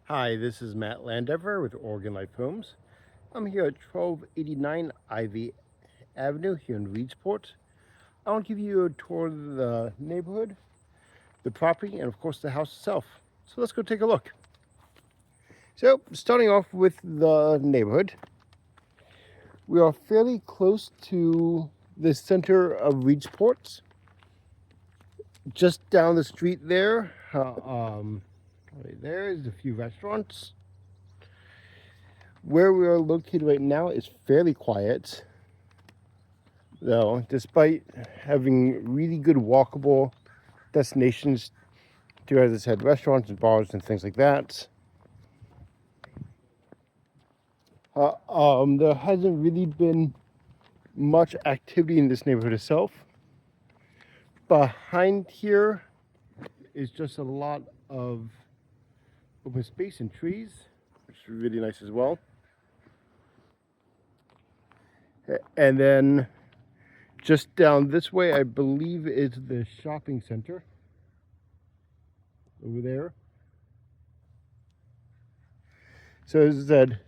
Hi, this is Matt Landever with Oregon Life Homes. I'm here at 1289 Ivy Avenue here in Reedsport. I'll give you a tour of the neighborhood, the property, and of course the house itself. So let's go take a look. So, starting off with the neighborhood, we are fairly close to the center of Reedsport. Just down the street there, right there is a few restaurants. Where we are located right now is fairly quiet, though, despite having really good walkable destinations to, as I said, restaurants and bars and things like that. There hasn't really been much activity in this neighborhood itself. Behind here is just a lot of open space and trees, which is really nice as well. And then just down this way, I believe, is the shopping center over there. So as I said,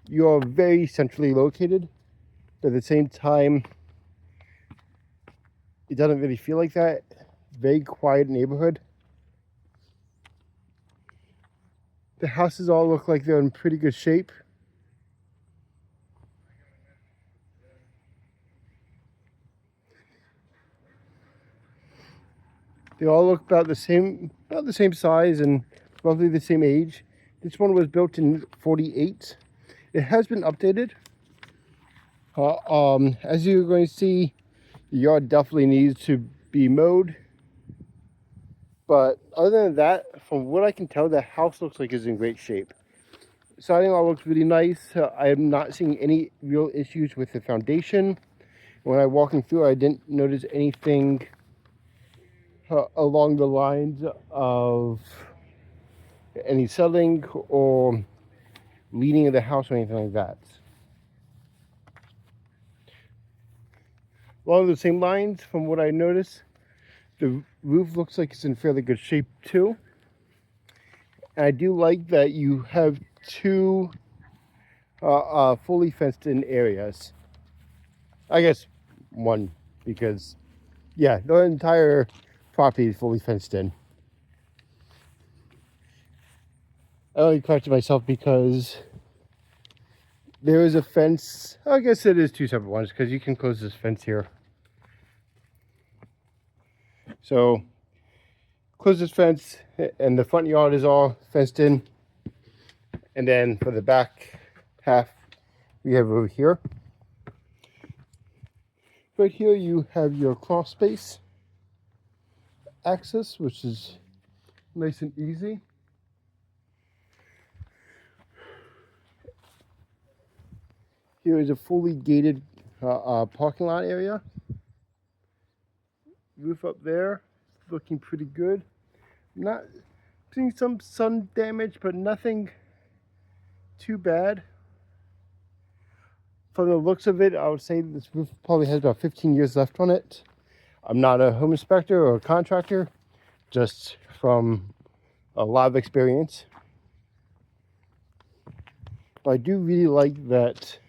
you are very centrally located, but at the same time, it doesn't really feel like that. Very quiet neighborhood. The houses all look like they're in pretty good shape. They all look about the same size and roughly the same age. This one was built in '48. It has been updated. As you're going to see, the yard definitely needs to be mowed. But other than that, from what I can tell, the house looks like it's in great shape. Siding all looks really nice. I am not seeing any real issues with the foundation. When I walking through, I didn't notice anything along the lines of any settling or leaning of the house or anything like that. Along the same lines, from what I noticed, the roof looks like it's in fairly good shape too. And I do like that you have two fully fenced in areas. I guess one, because yeah, the entire property is fully fenced in. I only corrected myself because there is a fence. I guess it is two separate ones because you can close this fence here. So close this fence, and the front yard is all fenced in. And then for the back half, we have over here. Right here, you have your crawl space access, which is nice and easy. Here is a fully gated parking lot area. Roof up there, looking pretty good. Not seeing some sun damage, but nothing too bad. From the looks of it, I would say this roof probably has about 15 years left on it. I'm not a home inspector or a contractor, just from a lot of experience. But I do really like that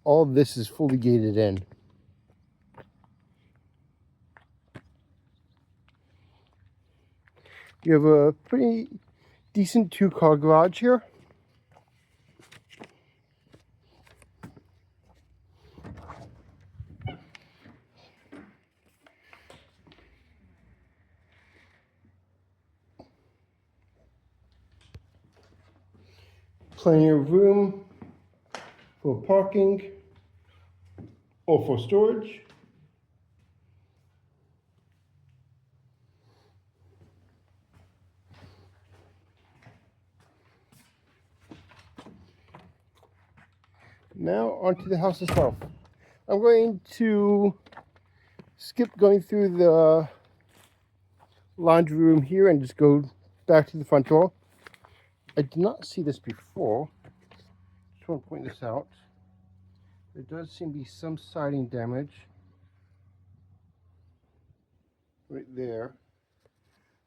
all this is fully gated in. You have a pretty decent two-car garage here. Plenty of room for parking or for storage. Now onto the house itself. I'm going to skip going through the laundry room here and just go back to the front door. I did not see this before. Just want to point this out. There does seem to be some siding damage right there.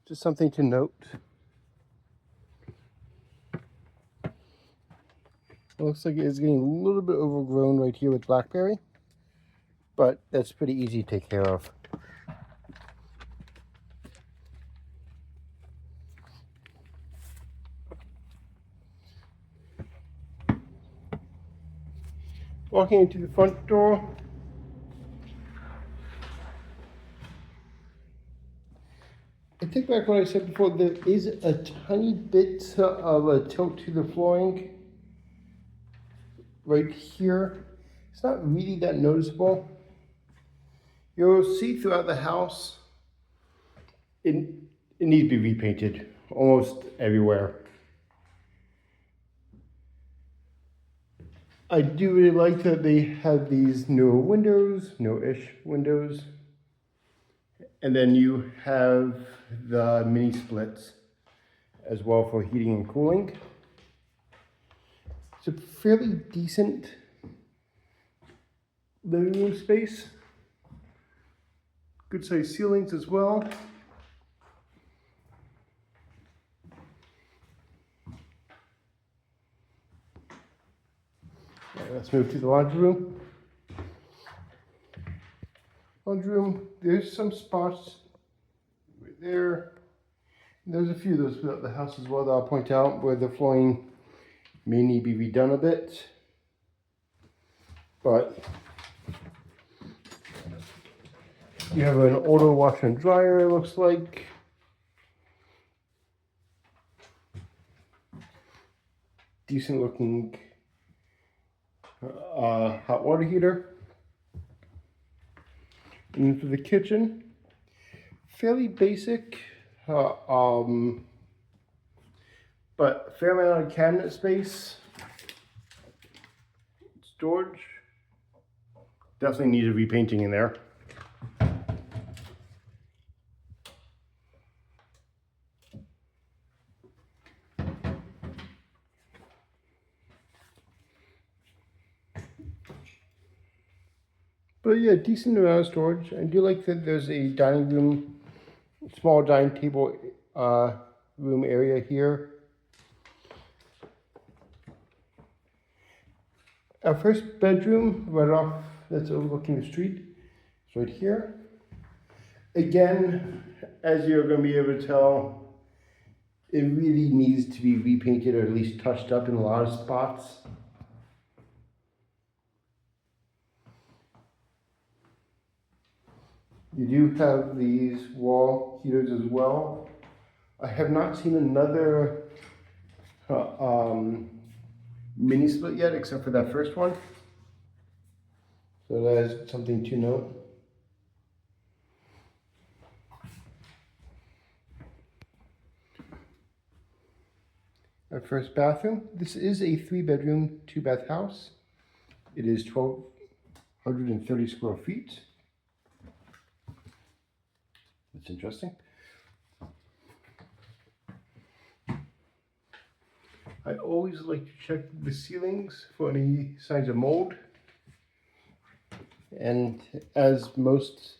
Just something to note. It looks like it's getting a little bit overgrown right here with blackberry, but that's pretty easy to take care of. Walking into the front door, I take back what I said before. There is a tiny bit of a tilt to the flooring right here. It's not really that noticeable. You'll see throughout the house, it needs to be repainted almost everywhere. I do really like that they have these newer windows, new-ish windows. And then you have the mini splits as well for heating and cooling. It's a fairly decent living room space. Good sized ceilings as well. Right, let's move to the laundry room. Laundry room, there's some spots right there. There's a few of those throughout the house as well that I'll point out where the flooring may need to be redone a bit. But you have an auto washer and dryer, it looks like. Decent looking hot water heater. And for the kitchen, fairly basic, but a fair amount of cabinet space. Storage. Definitely needs a repainting in there. But yeah, decent amount of storage. I do like that there's a dining room, small dining table room area here. Our first bedroom, right off, that's overlooking the street, is right here. Again, as you're going to be able to tell, it really needs to be repainted or at least touched up in a lot of spots. You do have these wall heaters as well. I have not seen another mini split yet, except for that first one. So that is something to note. Our first bathroom. This is a 3-bedroom, 2-bath house. It is 1,230 square feet. That's interesting. I always like to check the ceilings for any signs of mold. And as most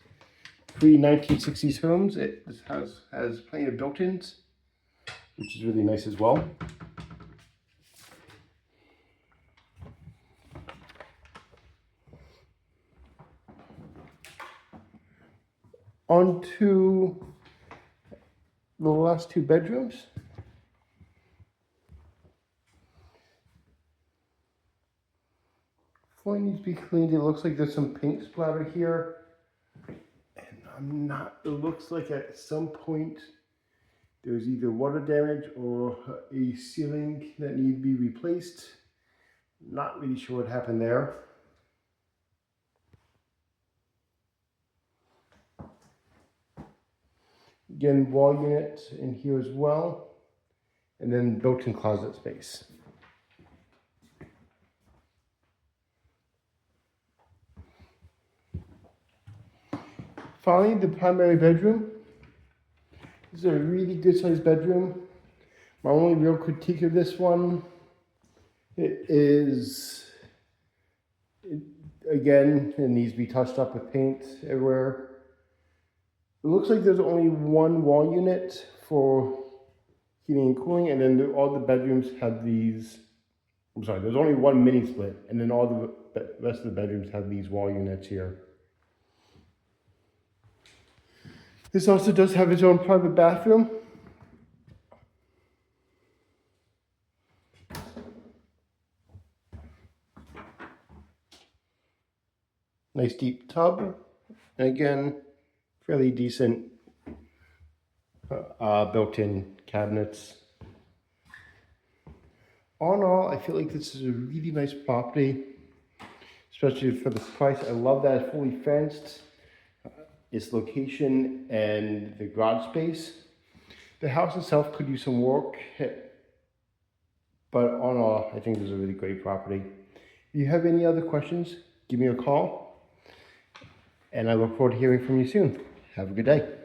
pre-1960s homes, this house has plenty of built-ins, which is really nice as well. On to the last 2 bedrooms. Floor needs to be cleaned. It looks like there's some paint splatter here. And it looks like at some point there's either water damage or a ceiling that needs to be replaced. Not really sure what happened there. Again, wall unit in here as well. And then built-in closet space. Finally, the primary bedroom. This is a really good sized bedroom. My only real critique of this one, again, it needs to be touched up with paint everywhere. It looks like there's only one wall unit for heating and cooling, and then all the bedrooms have these I'm sorry, there's only one mini split, and then all the rest of the bedrooms have these wall units here. This also does have its own private bathroom. Nice deep tub, and again, fairly decent built-in cabinets. All in all, I feel like this is a really nice property, especially for the price. I love that it's fully fenced, its location, and the garage space. The house itself could use some work, but all in all, I think this is a really great property. If you have any other questions, give me a call, and I look forward to hearing from you soon. Have a good day.